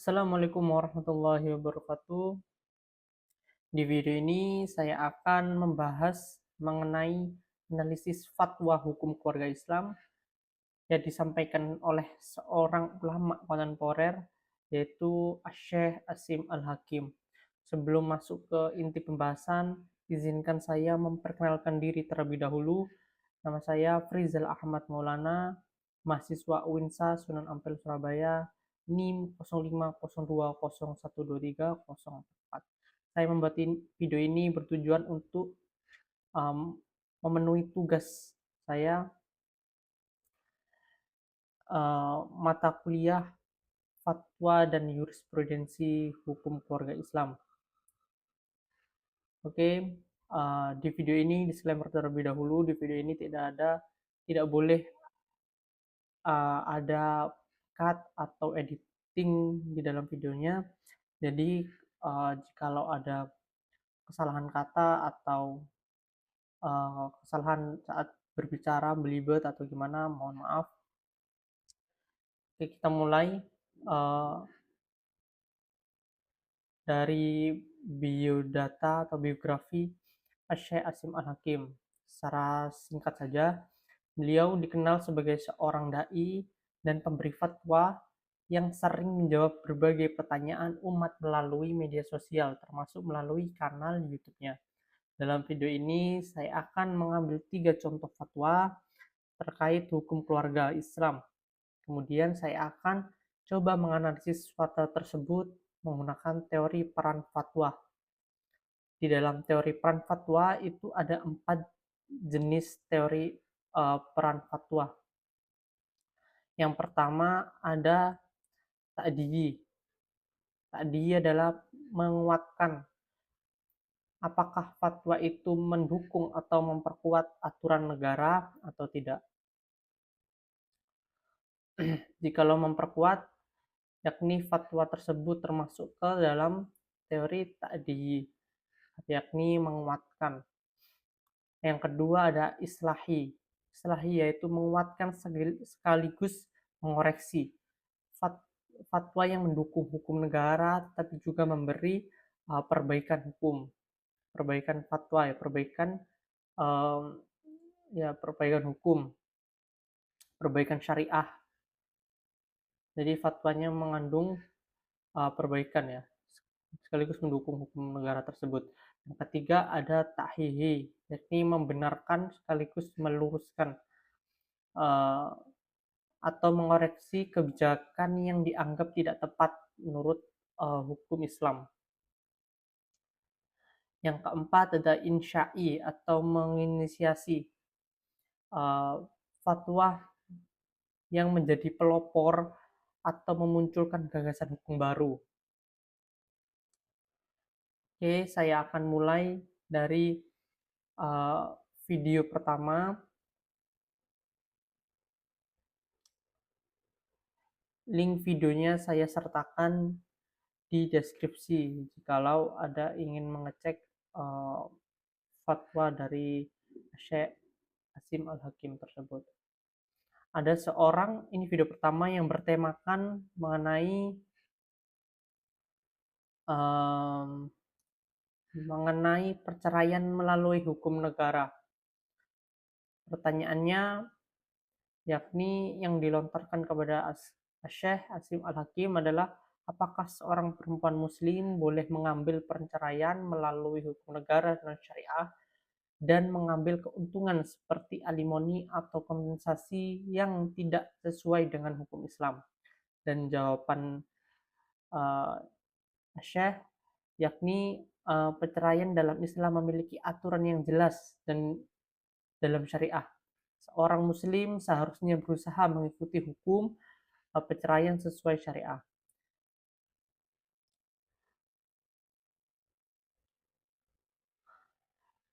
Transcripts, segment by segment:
Assalamualaikum warahmatullahi wabarakatuh. Di video ini saya akan membahas mengenai analisis fatwa hukum keluarga Islam yang disampaikan oleh seorang ulama kontemporer yaitu Syekh Asim Al-Hakim. Sebelum masuk ke inti pembahasan, izinkan saya memperkenalkan diri terlebih dahulu. Nama saya Frizal Ahmad Maulana, mahasiswa UINSA Sunan Ampel Surabaya, NIM 0502012304. Saya membuat video ini bertujuan untuk memenuhi tugas saya, mata kuliah fatwa dan jurisprudensi hukum keluarga Islam. Oke, di video ini disclaimer terlebih dahulu, di video ini tidak boleh ada cut atau editing di dalam videonya. Jadi jikalau ada kesalahan kata atau kesalahan saat berbicara belibet atau gimana, mohon maaf. Oke, kita mulai dari biodata atau biografi Syekh Asim Al-Hakim. Secara singkat saja, beliau dikenal sebagai seorang dai dan pemberi fatwa yang sering menjawab berbagai pertanyaan umat melalui media sosial, termasuk melalui kanal YouTube-nya. Dalam video ini, saya akan mengambil 3 contoh fatwa terkait hukum keluarga Islam. Kemudian saya akan coba menganalisis fatwa tersebut menggunakan teori peran fatwa. Di dalam teori peran fatwa itu ada 4 jenis teori peran fatwa. Yang pertama ada ta'diyi. Ta'diyi adalah menguatkan apakah fatwa itu mendukung atau memperkuat aturan negara atau tidak. Jikalau memperkuat, yakni fatwa tersebut termasuk ke dalam teori ta'diyi, yakni menguatkan. Yang kedua ada islahi. Islahi yaitu menguatkan sekaligus mengoreksi. Fatwa yang mendukung hukum negara tapi juga memberi perbaikan hukum, perbaikan fatwa ya, perbaikan hukum, perbaikan syariah. Jadi fatwanya mengandung perbaikan ya, sekaligus mendukung hukum negara tersebut. Yang ketiga ada tahhihi, yakni membenarkan sekaligus meluruskan atau mengoreksi kebijakan yang dianggap tidak tepat menurut hukum Islam. Yang keempat ada insya'i atau menginisiasi fatwa yang menjadi pelopor atau memunculkan gagasan hukum baru. Oke, saya akan mulai dari video pertama. Link videonya saya sertakan di deskripsi jikalau ada ingin mengecek fatwa dari Syekh Asim Al-Hakim tersebut. Ada seorang, ini video pertama yang bertemakan mengenai perceraian melalui hukum negara. Pertanyaannya yakni yang dilontarkan kepada Syekh Asim Al-Hakim adalah apakah seorang perempuan muslim boleh mengambil perceraian melalui hukum negara dan syariah dan mengambil keuntungan seperti alimoni atau kompensasi yang tidak sesuai dengan hukum Islam. Dan jawaban Syekh yakni perceraian dalam Islam memiliki aturan yang jelas dan dalam syariah. Seorang muslim seharusnya berusaha mengikuti hukum perceraian sesuai syariah.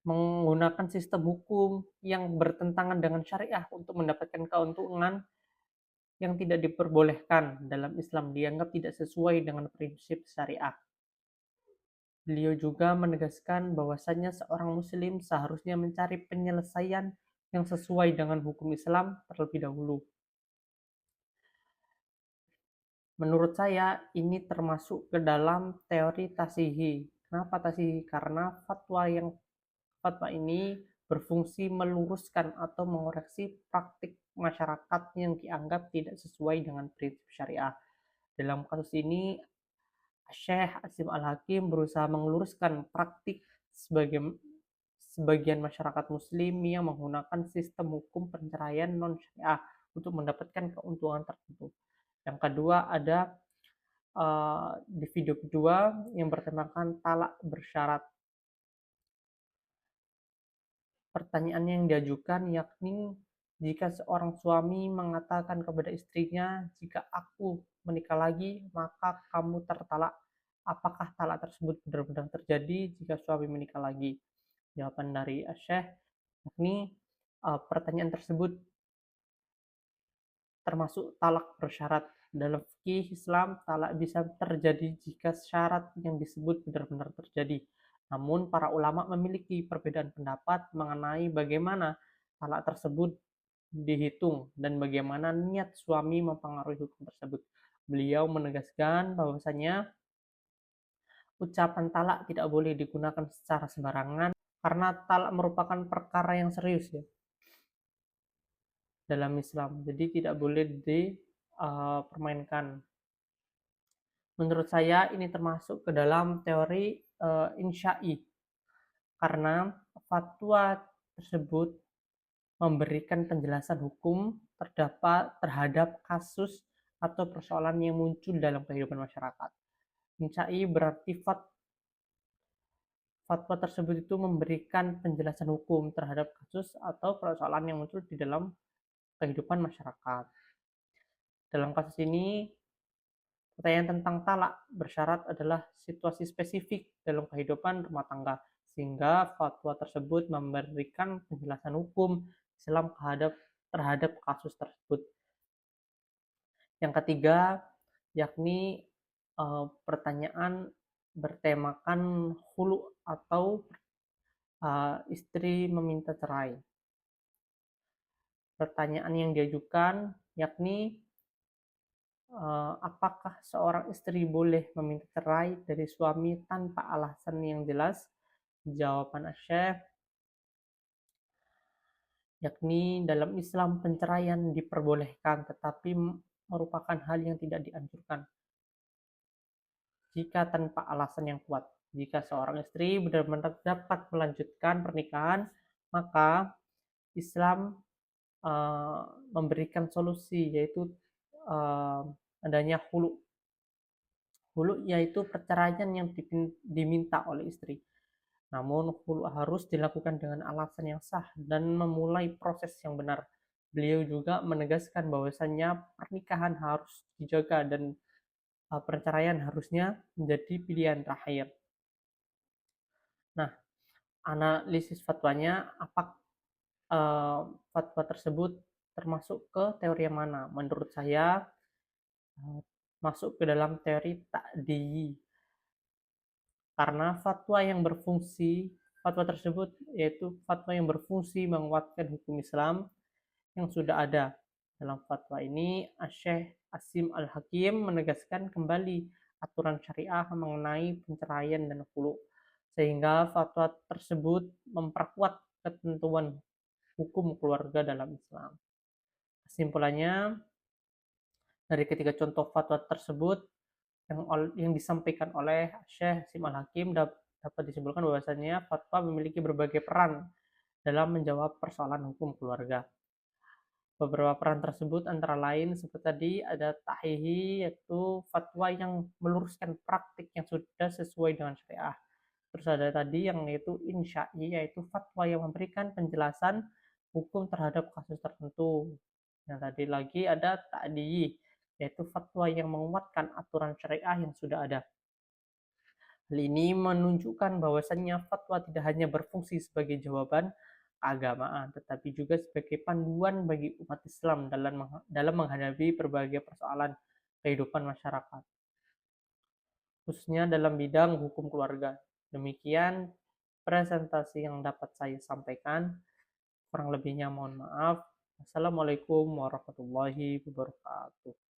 Menggunakan sistem hukum yang bertentangan dengan syariah untuk mendapatkan keuntungan yang tidak diperbolehkan dalam Islam dianggap tidak sesuai dengan prinsip syariah. Beliau juga menegaskan bahwasannya seorang muslim seharusnya mencari penyelesaian yang sesuai dengan hukum Islam terlebih dahulu. Menurut saya ini termasuk ke dalam teori tasihi. Kenapa tasihi? Karena fatwa ini berfungsi meluruskan atau mengoreksi praktik masyarakat yang dianggap tidak sesuai dengan prinsip syariah. Dalam kasus ini, Syekh Asim Al-Hakim berusaha meluruskan praktik sebagian masyarakat muslim yang menggunakan sistem hukum perceraian non-syariah untuk mendapatkan keuntungan tertentu. Yang kedua ada di video kedua yang bertemakan talak bersyarat. Pertanyaan yang diajukan yakni jika seorang suami mengatakan kepada istrinya, jika aku menikah lagi, maka kamu tertalak. Apakah talak tersebut benar-benar terjadi jika suami menikah lagi? Jawaban dari Syekh yakni pertanyaan tersebut termasuk talak bersyarat. Dalam fikih Islam, talak bisa terjadi jika syarat yang disebut benar-benar terjadi. Namun, para ulama memiliki perbedaan pendapat mengenai bagaimana talak tersebut dihitung dan bagaimana niat suami mempengaruhi hukum tersebut. Beliau menegaskan bahwasanya ucapan talak tidak boleh digunakan secara sembarangan karena talak merupakan perkara yang serius ya dalam Islam. Jadi tidak boleh dipermainkan. Menurut saya ini termasuk ke dalam teori insya'i karena fatwa tersebut memberikan penjelasan hukum terhadap kasus atau persoalan yang muncul dalam kehidupan masyarakat. Insya'i berarti fatwa tersebut itu memberikan penjelasan hukum terhadap kasus atau persoalan yang muncul di dalam kehidupan masyarakat. Dalam kasus ini, pertanyaan tentang talak bersyarat adalah situasi spesifik dalam kehidupan rumah tangga, sehingga fatwa tersebut memberikan penjelasan hukum Islam terhadap kasus tersebut. Yang ketiga, yakni pertanyaan bertemakan hulu atau istri meminta cerai. Pertanyaan yang diajukan yakni apakah seorang istri boleh meminta cerai dari suami tanpa alasan yang jelas? Jawaban Syekh yakni dalam Islam penceraian diperbolehkan tetapi merupakan hal yang tidak dianjurkan jika tanpa alasan yang kuat. Jika seorang istri benar-benar dapat melanjutkan pernikahan, maka Islam memberikan solusi yaitu adanya hulu. Hulu yaitu perceraian yang diminta oleh istri. Namun hulu harus dilakukan dengan alasan yang sah dan memulai proses yang benar. Beliau juga menegaskan bahwasannya pernikahan harus dijaga dan perceraian harusnya menjadi pilihan terakhir. Nah, analisis fatwanya, fatwa tersebut termasuk ke teori yang mana? Menurut saya masuk ke dalam teori ta'diyi karena fatwa tersebut yaitu fatwa yang berfungsi menguatkan hukum Islam yang sudah ada. Dalam fatwa ini, Syekh Asim Al-Hakim menegaskan kembali aturan syariah mengenai penceraian dan khulu, sehingga fatwa tersebut memperkuat ketentuan hukum keluarga dalam Islam. Kesimpulannya, dari ketiga contoh fatwa tersebut yang disampaikan oleh Syekh Asim Al-Hakim dapat disimpulkan bahwasanya fatwa memiliki berbagai peran dalam menjawab persoalan hukum keluarga. Beberapa peran tersebut antara lain seperti tadi ada tahihi yaitu fatwa yang meluruskan praktik yang sudah sesuai dengan syariah. Terus ada tadi yang yaitu insya'i yaitu fatwa yang memberikan penjelasan hukum terhadap kasus tertentu. Yang tadi lagi ada ta'diyi yaitu fatwa yang menguatkan aturan syariah yang sudah ada. Hal ini menunjukkan bahwasannya fatwa tidak hanya berfungsi sebagai jawaban keagamaan, tetapi juga sebagai panduan bagi umat Islam dalam menghadapi berbagai persoalan kehidupan masyarakat, khususnya dalam bidang hukum keluarga. Demikian presentasi yang dapat saya sampaikan. Kurang lebihnya mohon maaf. Assalamualaikum warahmatullahi wabarakatuh.